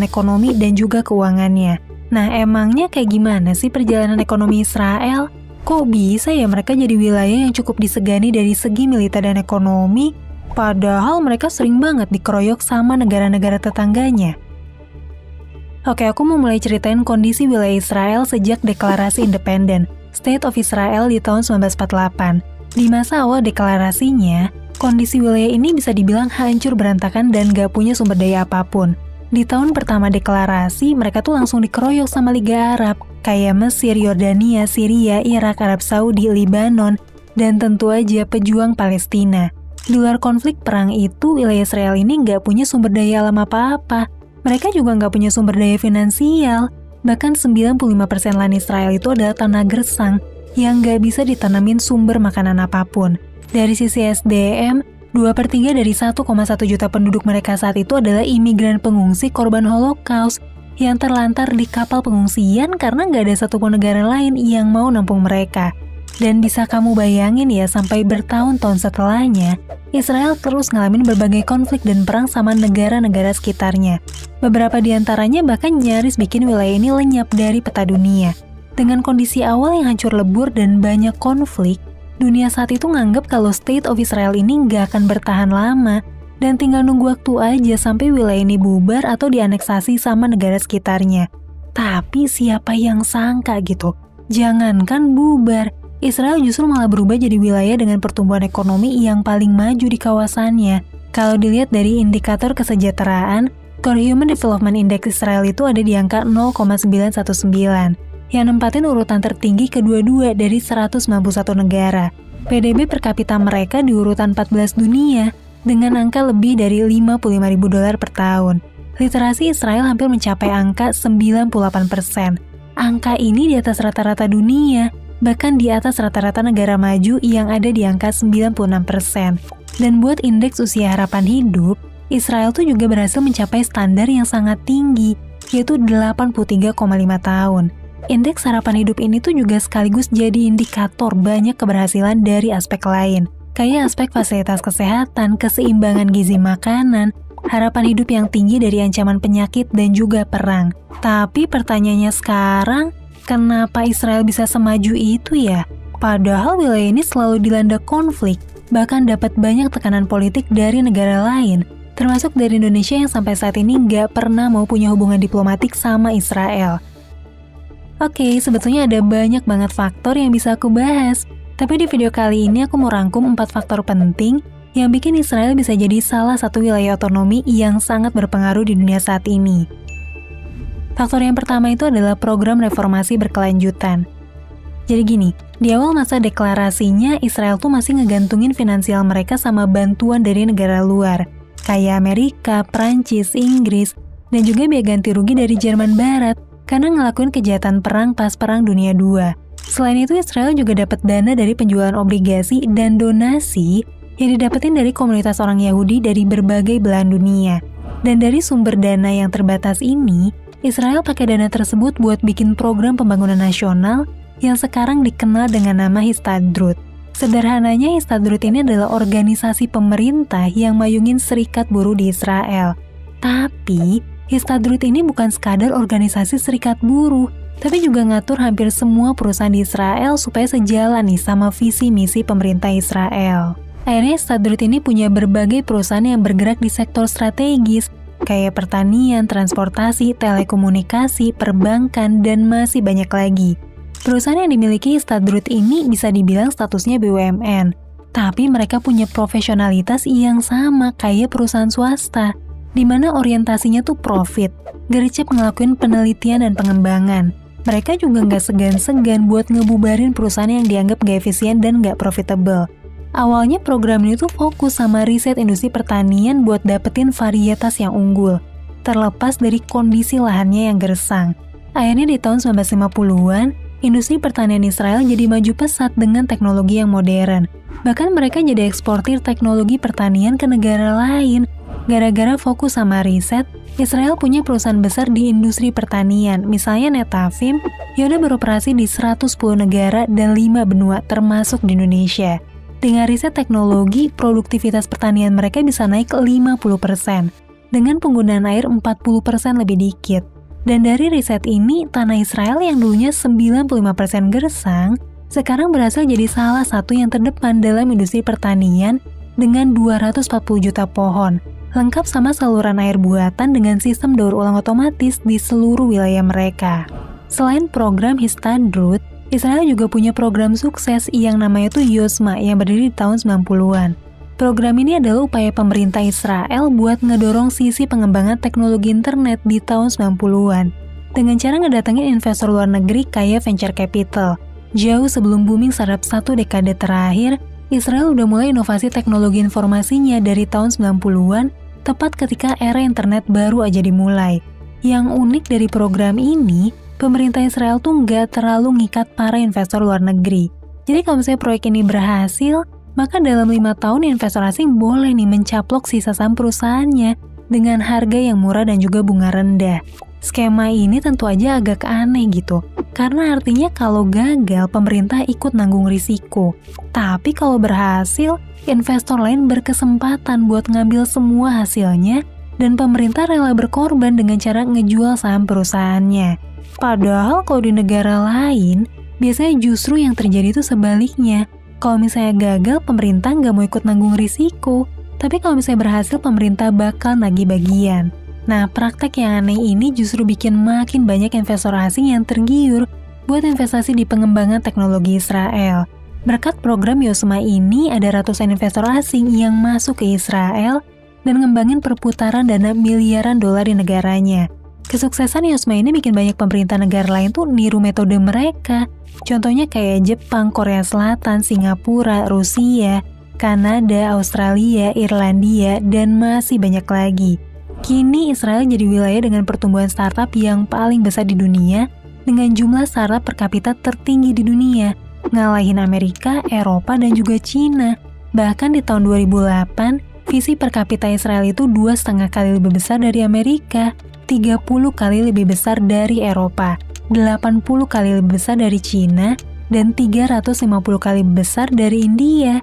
ekonomi dan juga keuangannya. Nah, emangnya kayak gimana sih perjalanan ekonomi Israel? Kok bisa ya mereka jadi wilayah yang cukup disegani dari segi militer dan ekonomi, padahal mereka sering banget dikeroyok sama negara-negara tetangganya? Oke, aku mau mulai ceritain kondisi wilayah Israel sejak deklarasi independen, State of Israel di tahun 1948. Di masa awal deklarasinya, kondisi wilayah ini bisa dibilang hancur berantakan dan gak punya sumber daya apapun. Di tahun pertama deklarasi, mereka tuh langsung dikeroyok sama Liga Arab, kayak Mesir, Yordania, Syria, Irak, Arab Saudi, Lebanon, dan tentu aja pejuang Palestina. Di luar konflik perang itu, wilayah Israel ini nggak punya sumber daya alam apa-apa. Mereka juga nggak punya sumber daya finansial. Bahkan 95% lahan Israel itu adalah tanah gersang, yang nggak bisa ditanamin sumber makanan apapun. Dari sisi SDM, 2/3 dari 1,1 juta penduduk mereka saat itu adalah imigran pengungsi korban Holocaust yang terlantar di kapal pengungsian karena nggak ada satupun negara lain yang mau nampung mereka. Dan bisa kamu bayangin ya, sampai bertahun-tahun setelahnya, Israel terus ngalamin berbagai konflik dan perang sama negara-negara sekitarnya. Beberapa di antaranya bahkan nyaris bikin wilayah ini lenyap dari peta dunia. Dengan kondisi awal yang hancur lebur dan banyak konflik, dunia saat itu nganggep kalau State of Israel ini nggak akan bertahan lama dan tinggal nunggu waktu aja sampai wilayah ini bubar atau dianeksasi sama negara sekitarnya. Tapi siapa yang sangka gitu? Jangankan bubar, Israel justru malah berubah jadi wilayah dengan pertumbuhan ekonomi yang paling maju di kawasannya. Kalau dilihat dari indikator kesejahteraan, Core Human Development Index Israel itu ada di angka 0,919. Yang nempatin urutan tertinggi kedua-dua dari 191 negara. PDB per kapita mereka di urutan 14 dunia, dengan angka lebih dari $55.000 per tahun. Literasi Israel hampir mencapai angka 98%. Angka ini di atas rata-rata dunia, bahkan di atas rata-rata negara maju yang ada di angka 96%. Dan buat indeks usia harapan hidup, Israel tuh juga berhasil mencapai standar yang sangat tinggi, yaitu 83,5 tahun. Indeks harapan hidup ini tuh juga sekaligus jadi indikator banyak keberhasilan dari aspek lain, kayak aspek fasilitas kesehatan, keseimbangan gizi makanan, harapan hidup yang tinggi dari ancaman penyakit dan juga perang. Tapi pertanyaannya sekarang, kenapa Israel bisa semaju itu ya? Padahal wilayah ini selalu dilanda konflik, bahkan dapat banyak tekanan politik dari negara lain, termasuk dari Indonesia yang sampai saat ini nggak pernah mau punya hubungan diplomatik sama Israel. Oke, sebetulnya ada banyak banget faktor yang bisa aku bahas. Tapi di video kali ini aku mau rangkum 4 faktor penting yang bikin Israel bisa jadi salah satu wilayah otonomi yang sangat berpengaruh di dunia saat ini. Faktor yang pertama itu adalah program reformasi berkelanjutan. Jadi gini, di awal masa deklarasinya Israel tuh masih ngegantungin finansial mereka sama bantuan dari negara luar, kayak Amerika, Prancis, Inggris, dan juga biaya ganti rugi dari Jerman Barat, karena ngelakuin kejahatan perang pas Perang Dunia II. Selain itu, Israel juga dapat dana dari penjualan obligasi dan donasi yang didapetin dari komunitas orang Yahudi dari berbagai belahan dunia. Dan dari sumber dana yang terbatas ini, Israel pakai dana tersebut buat bikin program pembangunan nasional yang sekarang dikenal dengan nama Histadrut. Sederhananya, Histadrut ini adalah organisasi pemerintah yang mayungin serikat buruh di Israel. Tapi, Histadrut ini bukan sekadar organisasi serikat buruh, tapi juga ngatur hampir semua perusahaan di Israel supaya sejalan nih sama visi misi pemerintah Israel. Akhirnya Histadrut ini punya berbagai perusahaan yang bergerak di sektor strategis, kayak pertanian, transportasi, telekomunikasi, perbankan, dan masih banyak lagi. Perusahaan yang dimiliki Histadrut ini bisa dibilang statusnya BUMN, tapi mereka punya profesionalitas yang sama kayak perusahaan swasta, di mana orientasinya tuh profit, gercep ngelakuin penelitian dan pengembangan. Mereka juga nggak segan-segan buat ngebubarin perusahaan yang dianggap nggak efisien dan nggak profitable. Awalnya program ini tuh fokus sama riset industri pertanian buat dapetin varietas yang unggul, terlepas dari kondisi lahannya yang gersang. Akhirnya di tahun 1950-an, industri pertanian Israel jadi maju pesat dengan teknologi yang modern. Bahkan mereka jadi eksportir teknologi pertanian ke negara lain. Gara-gara fokus sama riset, Israel punya perusahaan besar di industri pertanian, misalnya Netafim, yang udah beroperasi di 110 negara dan 5 benua termasuk di Indonesia. Dengan riset teknologi, produktivitas pertanian mereka bisa naik ke 50%. dengan penggunaan air 40% lebih dikit. Dan dari riset ini, tanah Israel yang dulunya 95% gersang, sekarang berhasil jadi salah satu yang terdepan dalam industri pertanian dengan 240 juta pohon, lengkap sama saluran air buatan dengan sistem daur ulang otomatis di seluruh wilayah mereka. Selain program Histadrut, Israel juga punya program sukses yang namanya tuh Yosma yang berdiri di tahun 90-an. Program ini adalah upaya pemerintah Israel buat ngedorong sisi pengembangan teknologi internet di tahun 90-an dengan cara ngedatengin investor luar negeri kayak venture capital. Jauh sebelum booming startup satu dekade terakhir, Israel udah mulai inovasi teknologi informasinya dari tahun 90-an, tepat ketika era internet baru aja dimulai. Yang unik dari program ini, pemerintah Israel tuh nggak terlalu ngikat para investor luar negeri. Jadi kalau misalnya proyek ini berhasil, maka dalam 5 tahun investor asing boleh nih mencaplok sisa saham perusahaannya dengan harga yang murah dan juga bunga rendah. Skema ini tentu aja agak aneh gitu, karena artinya kalau gagal pemerintah ikut nanggung risiko. Tapi kalau berhasil, investor lain berkesempatan buat ngambil semua hasilnya dan pemerintah rela berkorban dengan cara ngejual saham perusahaannya. Padahal kalau di negara lain, biasanya justru yang terjadi itu sebaliknya. Kalau misalnya gagal, pemerintah nggak mau ikut nanggung risiko. Tapi kalau misalnya berhasil, pemerintah bakal nagih bagian. Nah, praktek yang aneh ini justru bikin makin banyak investor asing yang tergiur buat investasi di pengembangan teknologi Israel. Berkat program Yosma ini, ada ratusan investor asing yang masuk ke Israel dan ngembangin perputaran dana miliaran dolar di negaranya. Kesuksesan Yosma ini bikin banyak pemerintah negara lain tuh niru metode mereka. Contohnya kayak Jepang, Korea Selatan, Singapura, Rusia, Kanada, Australia, Irlandia, dan masih banyak lagi. Kini Israel jadi wilayah dengan pertumbuhan startup yang paling besar di dunia dengan jumlah startup per kapita tertinggi di dunia, ngalahin Amerika, Eropa, dan juga Cina. Bahkan di tahun 2008, visi per kapita Israel itu 2,5 kali lebih besar dari Amerika, 30 kali lebih besar dari Eropa, 80 kali lebih besar dari Cina, dan 350 kali lebih besar dari India.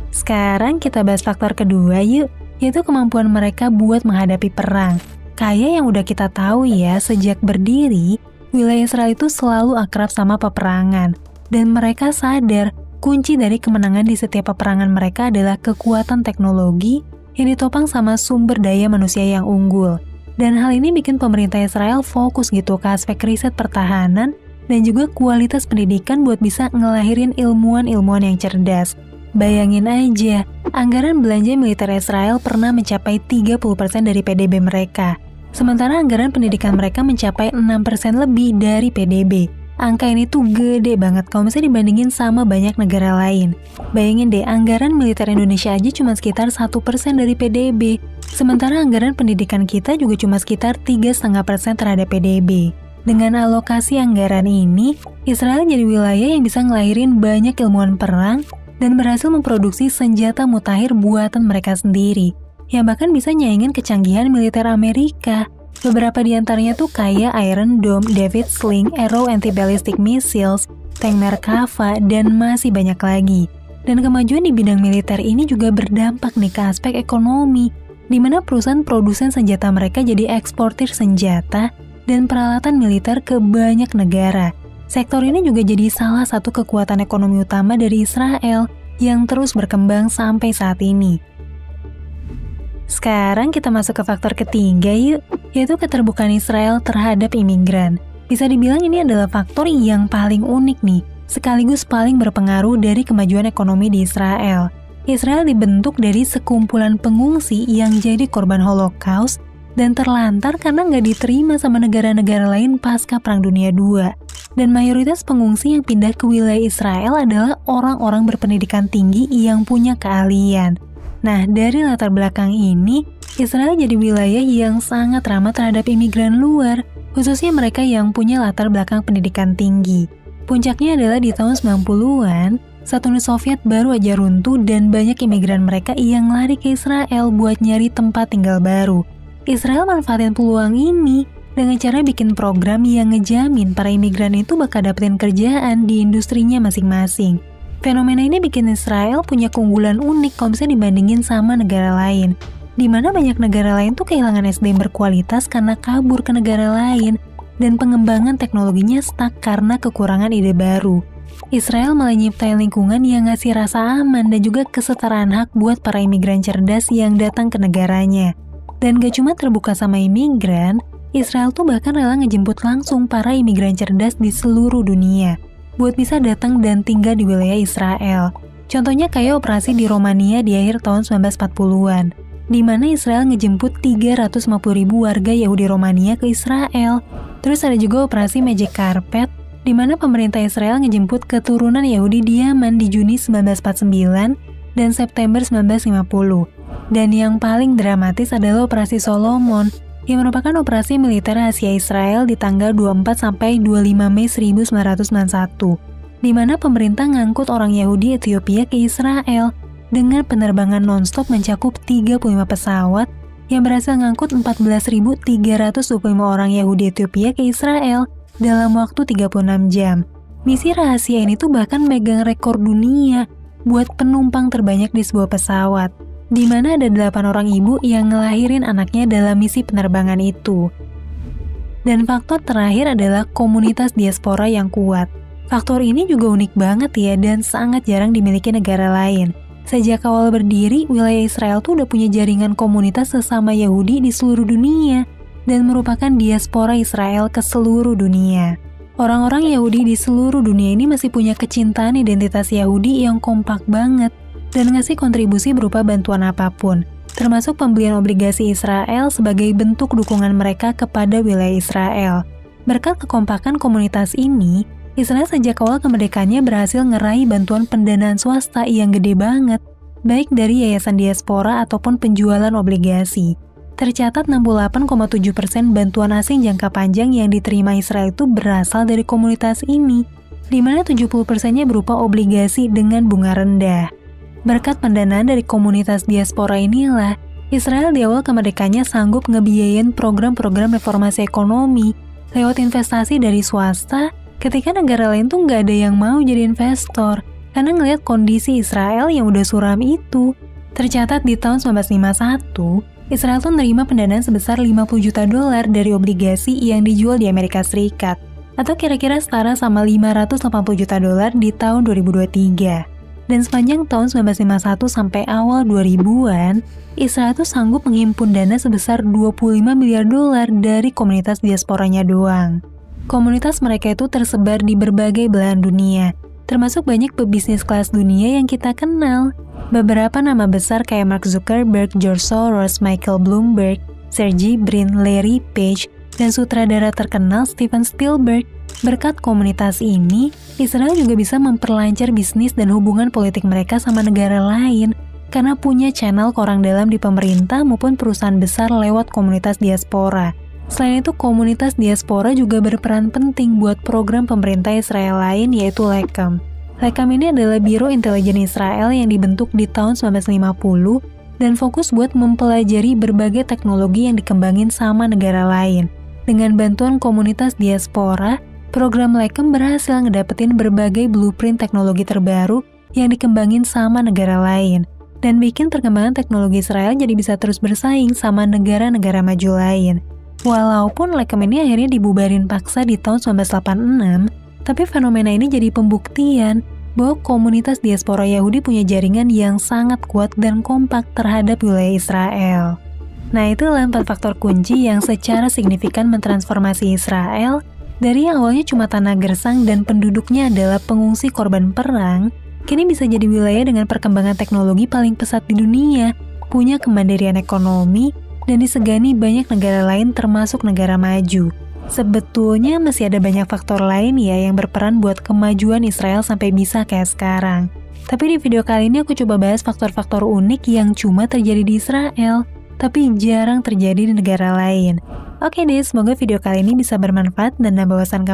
Sekarang kita bahas faktor kedua yuk, yaitu kemampuan mereka buat menghadapi perang. Kayak yang udah kita tahu ya, sejak berdiri, wilayah Israel itu selalu akrab sama peperangan. Dan mereka sadar, kunci dari kemenangan di setiap peperangan mereka adalah kekuatan teknologi yang ditopang sama sumber daya manusia yang unggul. Dan hal ini bikin pemerintah Israel fokus gitu ke aspek riset pertahanan dan juga kualitas pendidikan buat bisa ngelahirin ilmuwan-ilmuwan yang cerdas. Bayangin aja, anggaran belanja militer Israel pernah mencapai 30% dari PDB mereka. Sementara anggaran pendidikan mereka mencapai 6% lebih dari PDB. Angka ini tuh gede banget kalau misalnya dibandingin sama banyak negara lain. Bayangin deh, anggaran militer Indonesia aja cuma sekitar 1% dari PDB. Sementara anggaran pendidikan kita juga cuma sekitar 3,5% terhadap PDB. Dengan alokasi anggaran ini, Israel jadi wilayah yang bisa ngelahirin banyak ilmuwan perang dan berhasil memproduksi senjata mutakhir buatan mereka sendiri, yang bahkan bisa nyaingin kecanggihan militer Amerika. Beberapa di antaranya tuh kayak Iron Dome, David Sling, Arrow Anti-Ballistic Missiles, tank Merkava, dan masih banyak lagi. Dan kemajuan di bidang militer ini juga berdampak nih ke aspek ekonomi, di mana perusahaan produsen senjata mereka jadi eksportir senjata dan peralatan militer ke banyak negara. Sektor ini juga jadi salah satu kekuatan ekonomi utama dari Israel yang terus berkembang sampai saat ini. Sekarang kita masuk ke faktor ketiga yuk, yaitu keterbukaan Israel terhadap imigran. Bisa dibilang ini adalah faktor yang paling unik nih, sekaligus paling berpengaruh dari kemajuan ekonomi di Israel. Israel dibentuk dari sekumpulan pengungsi yang jadi korban Holocaust dan terlantar karena nggak diterima sama negara-negara lain pasca Perang Dunia II. Dan mayoritas pengungsi yang pindah ke wilayah Israel adalah orang-orang berpendidikan tinggi yang punya keahlian. Nah, dari latar belakang ini, Israel jadi wilayah yang sangat ramah terhadap imigran luar, khususnya mereka yang punya latar belakang pendidikan tinggi. Puncaknya adalah di tahun 90-an, saat Uni Soviet baru aja runtuh dan banyak imigran mereka yang lari ke Israel buat nyari tempat tinggal baru. Israel manfaatin peluang ini dengan cara bikin program yang ngejamin para imigran itu bakal dapetin kerjaan di industrinya masing-masing. Fenomena ini bikin Israel punya keunggulan unik kalau misalnya dibandingin sama negara lain. di mana banyak negara lain tuh kehilangan SDM berkualitas karena kabur ke negara lain, dan pengembangan teknologinya stuck karena kekurangan ide baru. Israel malah nyiptain lingkungan yang ngasih rasa aman dan juga kesetaraan hak buat para imigran cerdas yang datang ke negaranya. Dan gak cuma terbuka sama imigran, Israel tuh bahkan rela ngejemput langsung para imigran cerdas di seluruh dunia buat bisa datang dan tinggal di wilayah Israel. Contohnya kayak operasi di Romania di akhir tahun 1940-an, di mana Israel ngejemput 350.000 warga Yahudi Romania ke Israel. Terus ada juga operasi Magic Carpet, di mana pemerintah Israel ngejemput keturunan Yahudi di Yaman di Juni 1949 dan September 1950. Dan yang paling dramatis adalah operasi Solomon, yang merupakan operasi militer rahasia Israel di tanggal 24 sampai 25 Mei 1991. Di mana pemerintah ngangkut orang Yahudi Ethiopia ke Israel dengan penerbangan non-stop mencakup 35 pesawat yang berhasil ngangkut 14.325 orang Yahudi Ethiopia ke Israel dalam waktu 36 jam. Misi rahasia ini tuh bahkan megang rekor dunia buat penumpang terbanyak di sebuah pesawat, di mana ada 8 orang ibu yang ngelahirin anaknya dalam misi penerbangan itu. Dan faktor terakhir adalah komunitas diaspora yang kuat. Faktor ini juga unik banget ya dan sangat jarang dimiliki negara lain. Sejak awal berdiri, wilayah Israel tuh udah punya jaringan komunitas sesama Yahudi di seluruh dunia dan merupakan diaspora Israel ke seluruh dunia. Orang-orang Yahudi di seluruh dunia ini masih punya kecintaan identitas Yahudi yang kompak banget dan ngasih kontribusi berupa bantuan apapun, termasuk pembelian obligasi Israel sebagai bentuk dukungan mereka kepada wilayah Israel. Berkat kekompakan komunitas ini, Israel sejak awal kemerdekaannya berhasil ngeraih bantuan pendanaan swasta yang gede banget, baik dari yayasan diaspora ataupun penjualan obligasi. Tercatat 68,7% bantuan asing jangka panjang yang diterima Israel itu berasal dari komunitas ini, di mana 70%-nya berupa obligasi dengan bunga rendah. Berkat pendanaan dari komunitas diaspora inilah, Israel di awal kemerdekaannya sanggup ngebiayain program-program reformasi ekonomi lewat investasi dari swasta, ketika negara lain tuh nggak ada yang mau jadi investor karena ngelihat kondisi Israel yang udah suram itu. Tercatat di tahun 1951, Israel tuh nerima pendanaan sebesar $50 juta dari obligasi yang dijual di Amerika Serikat, atau kira-kira setara sama $580 juta di tahun 2023. Dan sepanjang tahun 1951 sampai awal 2000-an, Israel tuh sanggup menghimpun dana sebesar $25 miliar dari komunitas diasporanya doang. Komunitas mereka itu tersebar di berbagai belahan dunia, termasuk banyak pebisnis kelas dunia yang kita kenal. Beberapa nama besar kayak Mark Zuckerberg, George Soros, Michael Bloomberg, Sergey Brin, Larry Page, dan sutradara terkenal Steven Spielberg. Berkat komunitas ini, Israel juga bisa memperlancar bisnis dan hubungan politik mereka sama negara lain, karena punya channel ke orang dalam di pemerintah maupun perusahaan besar lewat komunitas diaspora. Selain itu, komunitas diaspora juga berperan penting buat program pemerintah Israel lain, yaitu LECAM. LECAM ini adalah Biro Intelijen Israel yang dibentuk di tahun 1950 dan fokus buat mempelajari berbagai teknologi yang dikembangin sama negara lain. Dengan bantuan komunitas diaspora, program LECAM berhasil ngedapetin berbagai blueprint teknologi terbaru yang dikembangin sama negara lain, dan bikin perkembangan teknologi Israel jadi bisa terus bersaing sama negara-negara maju lain. Walaupun LECAM ini akhirnya dibubarin paksa di tahun 1986, tapi fenomena ini jadi pembuktian bahwa komunitas diaspora Yahudi punya jaringan yang sangat kuat dan kompak terhadap wilayah Israel. Nah, itulah 4 faktor kunci yang secara signifikan mentransformasi Israel dari yang awalnya cuma tanah gersang dan penduduknya adalah pengungsi korban perang, kini bisa jadi wilayah dengan perkembangan teknologi paling pesat di dunia, punya kemandirian ekonomi, dan disegani banyak negara lain termasuk negara maju. Sebetulnya masih ada banyak faktor lain ya yang berperan buat kemajuan Israel sampai bisa kayak sekarang. Tapi di video kali ini aku coba bahas faktor-faktor unik yang cuma terjadi di Israel, tapi jarang terjadi di negara lain. Oke deh, semoga video kali ini bisa bermanfaat dan nambah wawasan kamu